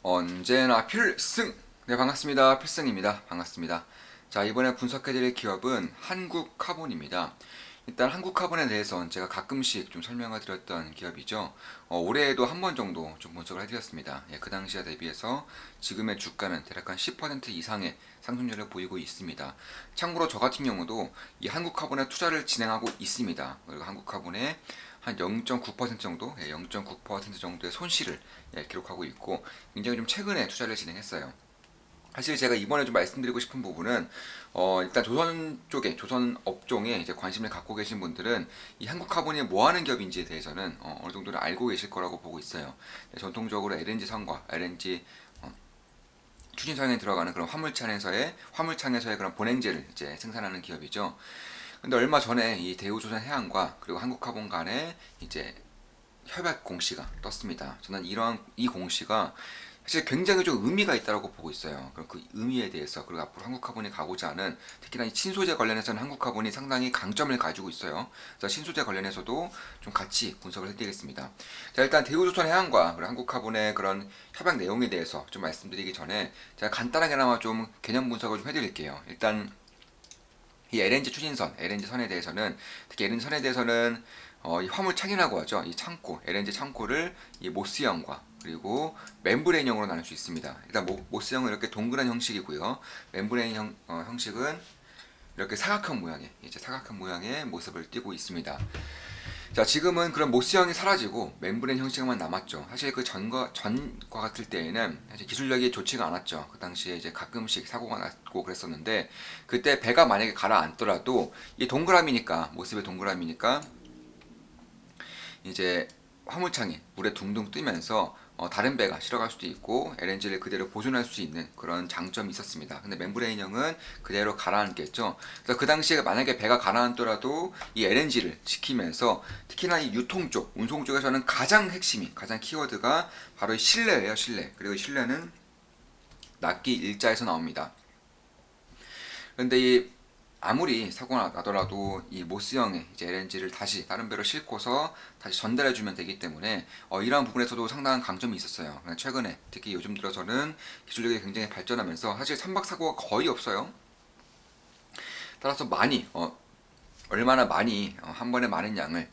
언제나 필승! 네, 반갑습니다. 필승입니다. 반갑습니다. 자, 이번에 분석해드릴 기업은 한국카본입니다. 일단 한국카본에 대해서는 제가 가끔씩 좀 설명을 드렸던 기업이죠. 올해에도 한 번 정도 좀 분석을 해드렸습니다. 예, 그 당시에 대비해서 지금의 주가는 대략 한 10% 이상의 상승률을 보이고 있습니다. 참고로 저 같은 경우도 이 한국카본에 투자를 진행하고 있습니다. 그리고 한국카본에 한 0.9% 정도, 0.9% 정도의 손실을 기록하고 있고 굉장히 좀 최근에 투자를 진행했어요. 사실 제가 이번에 좀 말씀드리고 싶은 부분은 일단 조선 쪽에 조선 업종에 이제 관심을 갖고 계신 분들은 이 한국카본이 뭐 하는 기업인지에 대해서는 어느 정도는 알고 계실 거라고 보고 있어요. 전통적으로 LNG 선과 LNG 추진선에 들어가는 그런 화물창에서의 그런 본행제를 이제 생산하는 기업이죠. 근데 얼마 전에 이 대우조선해양과 그리고 한국카본 간에 이제 협약 공시가 떴습니다. 저는 이러한 이 공시가 사실 굉장히 좀 의미가 있다고 보고 있어요. 그럼 그 의미에 대해서 그리고 앞으로 한국카본이 가고자 하는 특히나 이 신소재 관련해서는 한국카본이 상당히 강점을 가지고 있어요. 그래서 신소재 관련해서도 좀 같이 분석을 해드리겠습니다. 자, 일단 대우조선해양과 그리고 한국카본의 그런 협약 내용에 대해서 좀 말씀드리기 전에 제가 간단하게나마 좀 개념 분석을 좀 해드릴게요. 일단 이 LNG 추진선, LNG 선에 대해서는 특히 LNG 선에 대해서는 이 화물창이라고 하죠. 이 창고, LNG 창고를 이 모스형과 그리고 멤브레인형으로 나눌 수 있습니다. 일단 모스형은 이렇게 동그란 형식이고요. 멤브레인 형식은 이렇게 사각형 모양의 모습을 띠고 있습니다. 자, 지금은 그런 모스형이 사라지고 멤브레인 형식만 남았죠. 사실 그 전과 같을 때에는 사실 기술력이 좋지가 않았죠. 그 당시에 이제 가끔씩 사고가 났고 그랬었는데 그때 배가 만약에 가라앉더라도 이 동그라미니까 모습의 동그라미니까 이제 화물창이 물에 둥둥 뜨면서 다른 배가 실어갈 수도 있고 LNG를 그대로 보존할 수 있는 그런 장점이 있었습니다. 근데 멤브레인형은 그대로 가라앉겠죠. 그래서 그 당시에 만약에 배가 가라앉더라도 이 LNG를 지키면서 특히나 이 유통 쪽, 운송 쪽에서는 가장 핵심이, 가장 키워드가 바로 이 신뢰예요, 신뢰. 그리고 이 신뢰는 납기 일자에서 나옵니다. 그런데 이 아무리 사고가 나더라도 이 모스형의 이제 LNG를 다시 다른 배로 싣고서 다시 전달해주면 되기 때문에 이러한 부분에서도 상당한 강점이 있었어요. 최근에 특히 요즘 들어서는 기술력이 굉장히 발전하면서 사실 선박 사고가 거의 없어요. 따라서 얼마나 많이 한 번에 많은 양을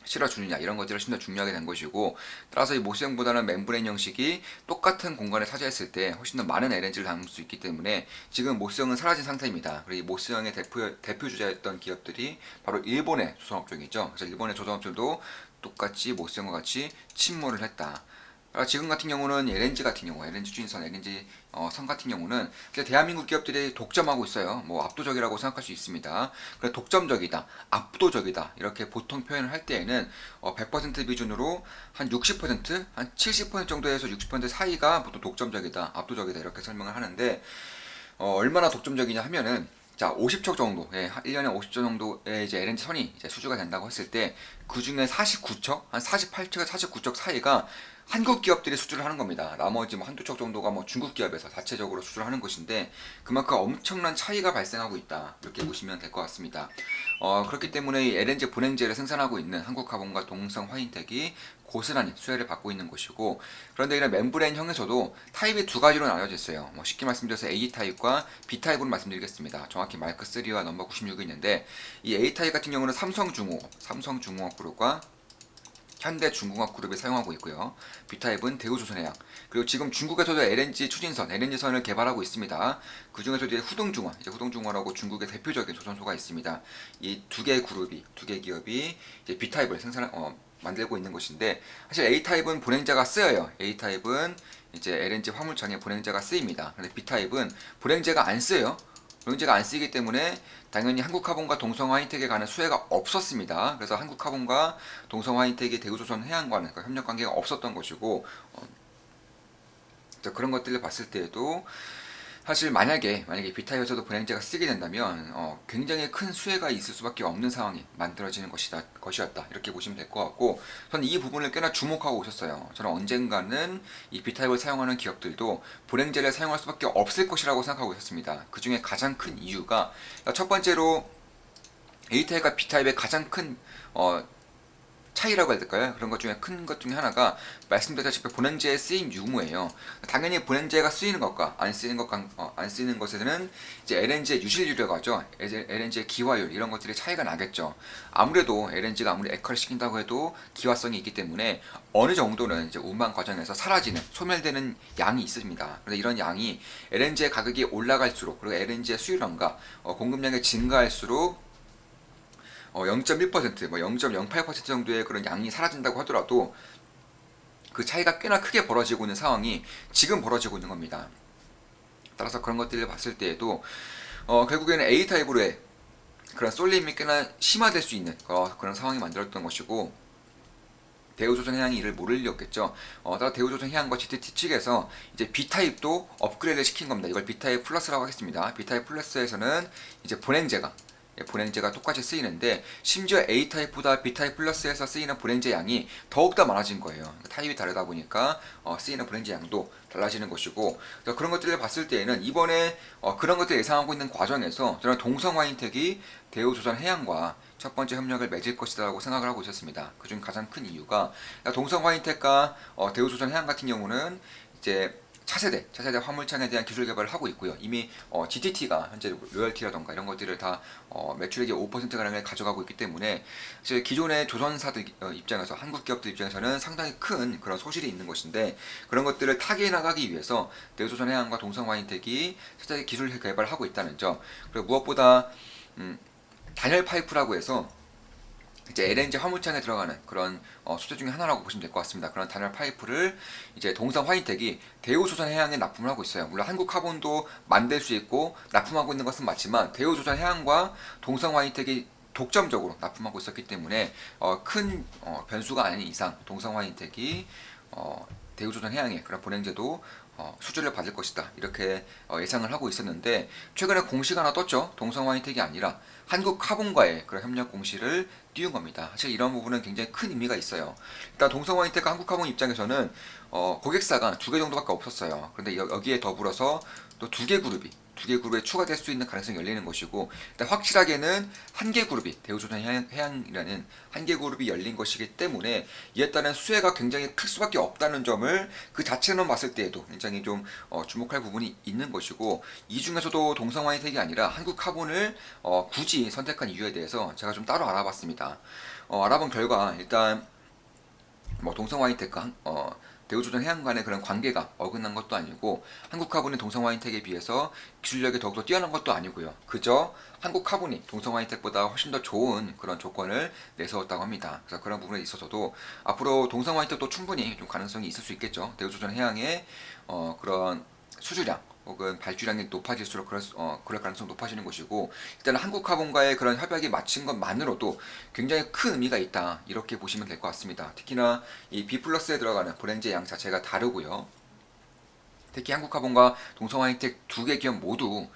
실어주느냐 이런 것들이 훨씬 더 중요하게 된 것이고 따라서 이 모스형보다는 멤브레인 형식이 똑같은 공간을 차지했을 때 훨씬 더 많은 LNG를 담을 수 있기 때문에 지금 모스형은 사라진 상태입니다. 그리고 이 모스형의 대표 주자였던 기업들이 바로 일본의 조선업종이죠. 그래서 일본의 조선업종도 똑같이 모스형과 같이 침몰을 했다. 지금 같은 경우는 LNG 추진선, LNG 선 같은 경우는 대한민국 기업들이 독점하고 있어요. 뭐 압도적이라고 생각할 수 있습니다. 그래 독점적이다, 압도적이다 이렇게 보통 표현을 할 때에는 100% 비중으로 한 60%, 한 70% 정도에서 60% 사이가 보통 독점적이다, 압도적이다 이렇게 설명을 하는데 얼마나 독점적이냐 하면은 자, 50척 정도, 1년에 50척 정도의 이제 LNG 선이 이제 수주가 된다고 했을 때, 그 중에 49척, 한 48척에서 49척 사이가 한국 기업들이 수주를 하는 겁니다. 나머지 뭐 한두 척 정도가 뭐 중국 기업에서 자체적으로 수주를 하는 것인데, 그만큼 엄청난 차이가 발생하고 있다. 이렇게 보시면 될 것 같습니다. 그렇기 때문에 이 LNG 분해제를 생산하고 있는 한국카본과 동성 화인텍이 고스란히 수혜를 받고 있는 것이고 그런데 이런 멤브레인형에서도 타입이 두 가지로 나눠져 있어요. 뭐 쉽게 말씀드려서 A 타입과 B 타입으로 말씀드리겠습니다. 정확히 마크 3와 넘버 96이 있는데 이 A 타입 같은 경우는 삼성중공업 그룹과 현대중공업 그룹이 사용하고 있고요. B타입은 대우조선해양. 그리고 지금 중국에서도 LNG선을 개발하고 있습니다. 그 중에서 이제 후동중화라고 중국의 대표적인 조선소가 있습니다. 이 두 개 기업이 이제 B타입을 만들고 있는 것인데 사실 A타입은 보냉자가 쓰여요. A타입은 이제 LNG 화물창에 보냉자가 쓰입니다. 근데 B타입은 보냉자가 안 쓰여요. 보냉자가 안 쓰이기 때문에 당연히 한국카본과 동성화인텍에 가는 수혜가 없었습니다. 그래서 한국카본과 동성화인텍이 대우조선해양과는 협력 관계가 없었던 것이고 그런 것들을 봤을 때에도 사실 만약에 비타에서도 분양제가 쓰게 된다면 굉장히 큰 수혜가 있을 수밖에 없는 상황이 만들어지는 것이었다 이렇게 보시면 될 것 같고 저는 이 부분을 꽤나 주목하고 있었어요. 저는 언젠가는 이 B타입을 사용하는 기업들도 불행제를 사용할 수밖에 없을 것이라고 생각하고 있었습니다. 그 중에 가장 큰 이유가 첫 번째로 A타입과 B타입의 가장 큰 차이라고 해야 될까요? 그런 것 중에 큰 것 중에 하나가 말씀드렸다시피 본행제의 쓰임 유무예요. 당연히 본행제가 쓰이는 것과 안 쓰이는 안 쓰이는 것에는 이제 LNG의 유실률이라고 하죠. LNG의 기화율 이런 것들이 차이가 나겠죠. 아무래도 LNG가 아무리 액화를 시킨다고 해도 기화성이 있기 때문에 어느 정도는 이제 운반 과정에서 사라지는 소멸되는 양이 있습니다. 그런데 이런 양이 LNG의 가격이 올라갈수록 그리고 LNG의 수요량과 공급량이 증가할수록 0.1%, 뭐 0.08% 정도의 그런 양이 사라진다고 하더라도 그 차이가 꽤나 크게 벌어지고 있는 상황이 지금 벌어지고 있는 겁니다. 따라서 그런 것들을 봤을 때에도 결국에는 A타입으로의 그런 쏠림이 꽤나 심화될 수 있는 그런 상황이 만들었던 것이고 대우조선해양이 이를 모를 리 없겠죠. 따라 대우조선해양과 GTT 측에서 이제 B타입도 업그레이드 시킨 겁니다. 이걸 B타입 플러스라고 하겠습니다. B타입 플러스에서는 이제 본행제가 똑같이 쓰이는데 심지어 A타입보다 B타입 플러스에서 쓰이는 본행제 양이 더욱더 많아진 거예요. 타입이 다르다 보니까 쓰이는 본행제 양도 달라지는 것이고 그런 것들을 봤을 때에는 이번에 그런 것들을 예상하고 있는 과정에서 저는 동성화인텍이 대우조선해양과 첫 번째 협력을 맺을 것이라고 생각을 하고 있었습니다. 그중 가장 큰 이유가 동성화인텍과 대우조선해양 같은 경우는 이제 차세대 화물창에 대한 기술 개발을 하고 있고요. 이미 GTT가 현재 로열티라던가 이런 것들을 다 매출액의 5%가량을 가져가고 있기 때문에 사실 기존의 조선사들 입장에서 한국 기업들 입장에서는 상당히 큰 그런 소실이 있는 것인데 그런 것들을 타개해 나가기 위해서 대우조선해양과 동성화인텍이 차세대 기술 개발을 하고 있다는 점 그리고 무엇보다 단열 파이프라고 해서 이제 LNG 화물창에 들어가는 그런 소재 중에 하나라고 보시면 될 것 같습니다. 그런 단열 파이프를 이제 동성화인텍이 대우조선해양에 납품을 하고 있어요. 물론 한국카본도 만들 수 있고 납품하고 있는 것은 맞지만 대우조선해양과 동성화인텍이 독점적으로 납품하고 있었기 때문에 큰 변수가 아닌 이상 동성화인텍이 대우조선해양의 그런 본행제도 수주를 받을 것이다 이렇게 예상을 하고 있었는데 최근에 공시가 하나 떴죠. 동성화인텍이 아니라 한국카본과의 그런 협력 공시를 띄운 겁니다. 사실 이런 부분은 굉장히 큰 의미가 있어요. 일단 동성화인텍과 한국카본 입장에서는 고객사가 2개 정도밖에 없었어요. 그런데 여기에 더불어서 또 2개 그룹에 추가될 수 있는 가능성이 열리는 것이고 일단 확실하게는 한 개 그룹이 대우조선해양이라는 한 개 그룹이 열린 것이기 때문에 이에 따른 수혜가 굉장히 클 수밖에 없다는 점을 그 자체만 봤을 때에도 굉장히 좀 주목할 부분이 있는 것이고 이 중에서도 동성화인텍이 아니라 한국카본을 굳이 선택한 이유에 대해서 제가 좀 따로 알아봤습니다. 알아본 결과 일단 뭐 동성화인텍과 대우조선해양 간의 그런 관계가 어긋난 것도 아니고 한국카본이 동성화인텍에 비해서 기술력이 더욱더 뛰어난 것도 아니고요. 그저 한국카본이 동성화인텍보다 훨씬 더 좋은 그런 조건을 내세웠다고 합니다. 그래서 그런 부분에 있어서도 앞으로 동성화인텍도 충분히 좀 가능성이 있을 수 있겠죠. 대우조선해양의 그런 수주량 혹은 발주량이 높아질수록 그럴 가능성이 높아지는 것이고 일단은 한국카본과의 그런 협약이 마친 것만으로도 굉장히 큰 의미가 있다 이렇게 보시면 될 것 같습니다. 특히나 이 B 플러스에 들어가는 본행제 양 자체가 다르고요. 특히 한국카본과 동성화인텍 2개 기업 모두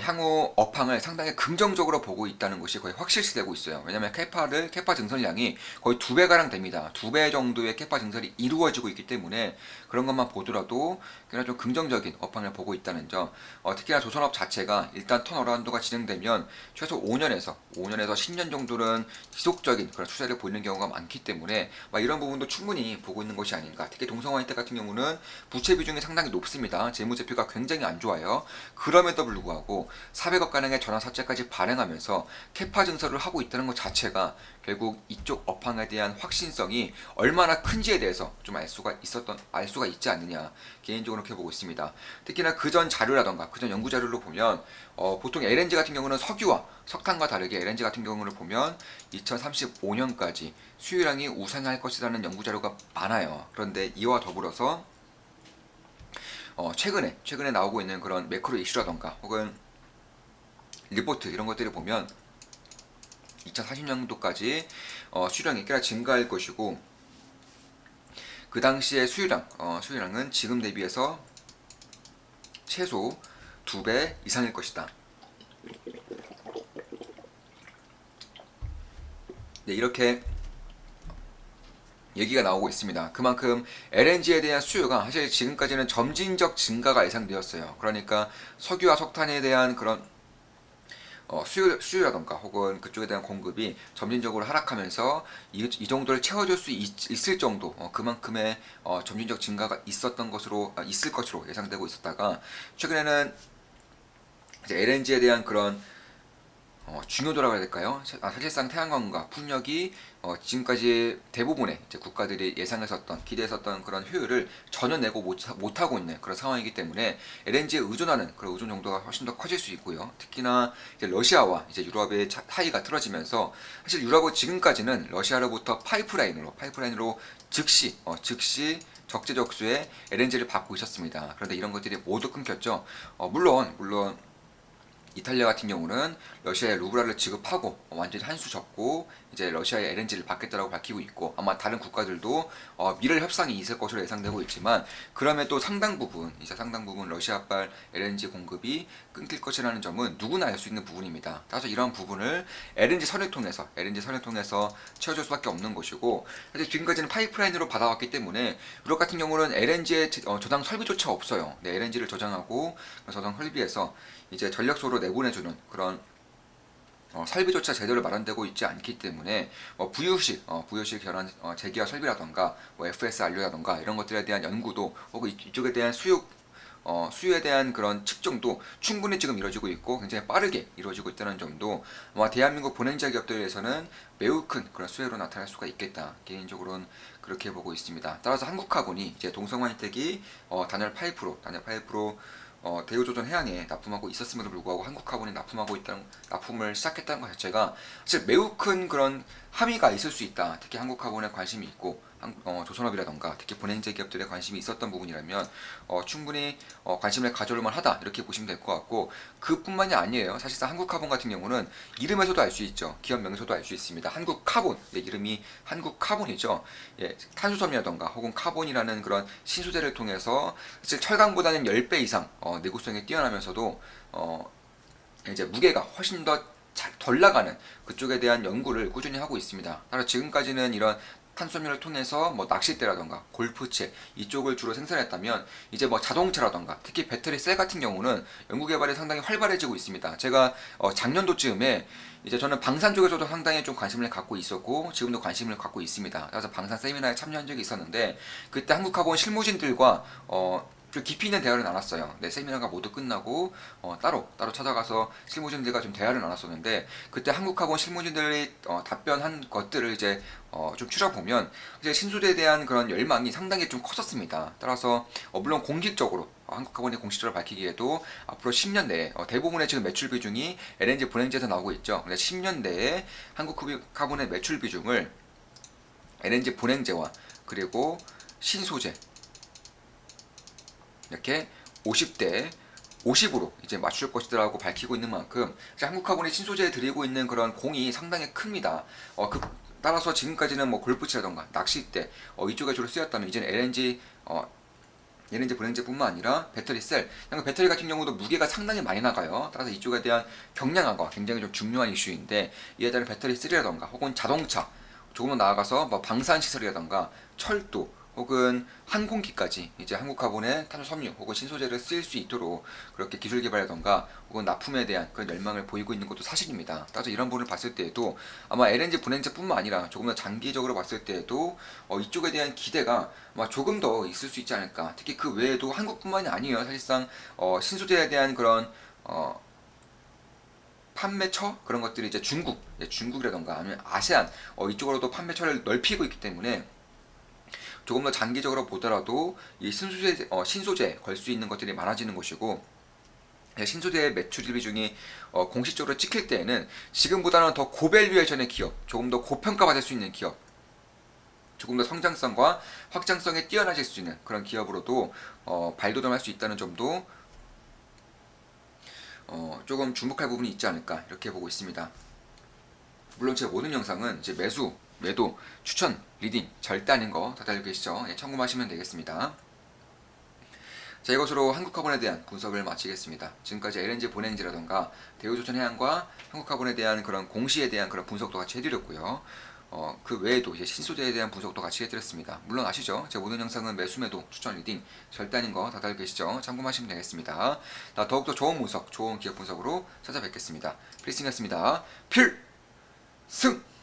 향후 업황을 상당히 긍정적으로 보고 있다는 것이 거의 확실시되고 있어요. 왜냐하면 캐파 증설량이 거의 2배가량 됩니다. 2배 정도의 캐파 증설이 이루어지고 있기 때문에 그런 것만 보더라도 꽤나 좀 긍정적인 업황을 보고 있다는 점. 특히나 조선업 자체가 일단 턴어라운드가 진행되면 최소 5년에서 10년 정도는 지속적인 그런 추세를 보이는 경우가 많기 때문에 이런 부분도 충분히 보고 있는 것이 아닌가. 특히 동성화인텍 같은 경우는 부채 비중이 상당히 높습니다. 재무제표가 굉장히 안 좋아요. 그럼에도 불구하고 400억 가량의 전환사채까지 발행하면서 캐파 증설을 하고 있다는 것 자체가 결국 이쪽 업황에 대한 확신성이 얼마나 큰지에 대해서 좀 알 수가 있지 않느냐 개인적으로 그렇게 보고 있습니다. 특히나 그전 자료라던가 그전 연구 자료로 보면 보통 LNG 같은 경우는 석유와 석탄과 다르게 LNG 같은 경우를 보면 2035년까지 수요량이 우상할 것이라는 연구 자료가 많아요. 그런데 이와 더불어서 최근에 나오고 있는 그런 매크로 이슈라던가 혹은 리포트 이런 것들을 보면 2040년도까지 수요량이 꽤나 증가할 것이고 그 당시의 수요량은 지금 대비해서 최소 2배 이상일 것이다. 네, 이렇게 얘기가 나오고 있습니다. 그만큼 LNG에 대한 수요가 사실 지금까지는 점진적 증가가 예상되었어요. 그러니까 석유와 석탄에 대한 그런 수요라던가 혹은 그쪽에 대한 공급이 점진적으로 하락하면서 이 정도를 채워줄 수 있을 정도 그만큼의 점진적 증가가 있을 것으로 예상되고 있었다가 최근에는 이제 LNG에 대한 그런 중요도라고 해야 될까요? 사실상 태양광과 풍력이 지금까지 대부분의 이제 국가들이 예상했었던 기대했었던 그런 효율을 전혀 내고 못하고 있는 그런 상황이기 때문에 LNG에 의존하는 그런 의존 정도가 훨씬 더 커질 수 있고요. 특히나 이제 러시아와 이제 유럽의 사이가 틀어지면서 사실 유럽은 지금까지는 러시아로부터 파이프라인으로 즉시 적재적소에 LNG를 받고 있었습니다. 그런데 이런 것들이 모두 끊겼죠. 물론 이탈리아 같은 경우는 러시아에 루블라를 지급하고 완전히 한수 접고 이제 러시아의 LNG를 받겠다라고 밝히고 있고 아마 다른 국가들도 미래 협상이 있을 것으로 예상되고 있지만 그럼에도 상당 부분 러시아발 LNG 공급이 끊길 것이라는 점은 누구나 알 수 있는 부분입니다. 따라서 이러한 부분을 LNG 선을 통해서 채워줄 수밖에 없는 것이고 사실 지금까지는 파이프라인으로 받아왔기 때문에 유럽 같은 경우는 LNG의 저장 설비조차 없어요. 네, LNG를 저장하고 저장 설비에서 이제 전력소로 내보내주는 그런 설비조차 제대로 마련되고 있지 않기 때문에 부유식 결혼 재기화 설비라던가 FSRU라던가 이런 것들에 대한 연구도 혹은 이쪽에 대한 수요에 대한 그런 측정도 충분히 지금 이루어지고 있고 굉장히 빠르게 이루어지고 있다는 점도 아마 대한민국 본행자 기업들에서는 매우 큰 그런 수혜로 나타날 수가 있겠다. 개인적으로는 그렇게 보고 있습니다. 따라서 한국화군이 이제 동성화이택이 단열 8% 대우조선 해양에 납품하고 있었음에도 불구하고 한국화군이 납품을 시작했다는 것 자체가 사실 매우 큰 그런 함의가 있을 수 있다. 특히 한국화군에 관심이 있고 조선업이라던가 특히 본행제 기업들에 관심이 있었던 부분이라면 충분히 관심을 가져올 만하다 이렇게 보시면 될 것 같고 그뿐만이 아니에요. 사실상 한국카본 같은 경우는 이름에서도 알 수 있죠. 기업 명에서도 알 수 있습니다. 한국카본 이름이 한국카본이죠. 예, 탄수섬유라던가 혹은 카본이라는 그런 신소재를 통해서 사실 철강보다는 10배 이상 내구성이 뛰어나면서도 이제 무게가 훨씬 더 덜 나가는 그쪽에 대한 연구를 꾸준히 하고 있습니다. 따라 지금까지는 이런 탄소섬유를 통해서 뭐 낚싯대라던가 골프채 이쪽을 주로 생산했다면 이제 뭐 자동차라던가 특히 배터리 셀 같은 경우는 연구 개발이 상당히 활발해지고 있습니다. 제가 작년도쯤에 이제 저는 방산 쪽에서도 상당히 좀 관심을 갖고 있었고 지금도 관심을 갖고 있습니다. 그래서 방산 세미나에 참여한 적이 있었는데 그때 한국화본 실무진들과 좀 깊이 있는 대화를 나눴어요. 네, 세미나가 모두 끝나고 따로 찾아가서 실무진들과 좀 대화를 나눴었는데 그때 한국학원 실무진들이 답변한 것들을 이제 좀 추려보면 이제 신소재에 대한 그런 열망이 상당히 좀 컸었습니다. 따라서 물론 공식적으로 한국학원이 공식적으로 밝히기에도 앞으로 10년 내에 대부분의 지금 매출 비중이 LNG 본행지에서 나오고 있죠. 근데 10년 내에 한국학원의 매출 비중을 LNG 본행제와 그리고 신소재 이렇게 50대 50으로 이제 맞출 것이라고 밝히고 있는 만큼 한국화본이 신소재에 들이고 있는 그런 공이 상당히 큽니다. 따라서 지금까지는 뭐 골프채라던가 낚싯대 이쪽에 주로 쓰였다면 이제는 LNG 브랜드뿐만 아니라 배터리 셀, 배터리 같은 경우도 무게가 상당히 많이 나가요. 따라서 이쪽에 대한 경량화가 굉장히 좀 중요한 이슈인데 이에 따른 배터리 셀이라던가 혹은 자동차 조금 더 나아가서 뭐 방산시설이라던가 철도 혹은 항공기까지 이제 한국화본의 탄소섬유 혹은 신소재를 쓰일 수 있도록 그렇게 기술 개발이라던가 혹은 납품에 대한 그런 열망을 보이고 있는 것도 사실입니다. 따라서 이런 부분을 봤을 때에도 아마 LNG 분해제뿐만 아니라 조금 더 장기적으로 봤을 때에도 이쪽에 대한 기대가 아마 조금 더 있을 수 있지 않을까. 특히 그 외에도 한국뿐만이 아니에요. 사실상 신소재에 대한 그런 판매처 그런 것들이 이제 중국이라던가 아니면 아세안 이쪽으로도 판매처를 넓히고 있기 때문에 조금 더 장기적으로 보더라도 이 신소재에 걸 수 있는 것들이 많아지는 것이고 신소재의 매출 비중이 공식적으로 찍힐 때에는 지금보다는 더 고밸류에이션의 기업, 조금 더 고평가받을 수 있는 기업, 조금 더 성장성과 확장성에 뛰어나질 수 있는 그런 기업으로도 발돋움할 수 있다는 점도 조금 주목할 부분이 있지 않을까 이렇게 보고 있습니다. 물론 제 모든 영상은 이제 매도, 추천, 리딩 절대 아닌 거 다들 알고 계시죠? 예, 참고하시면 되겠습니다. 자, 이것으로 한국화본에 대한 분석을 마치겠습니다. 지금까지 LNG 본행지라던가 대우조선해양과 한국화본에 대한 그런 공시에 대한 그런 분석도 같이 해드렸고요. 그 외에도 이제 신소재에 대한 분석도 같이 해드렸습니다. 물론 아시죠? 제 모든 영상은 매수 매도 추천 리딩 절대 아닌 거 다들 알고 계시죠? 참고하시면 되겠습니다. 더욱더 좋은 분석, 좋은 기업 분석으로 찾아뵙겠습니다. 필승이었습니다. 필승!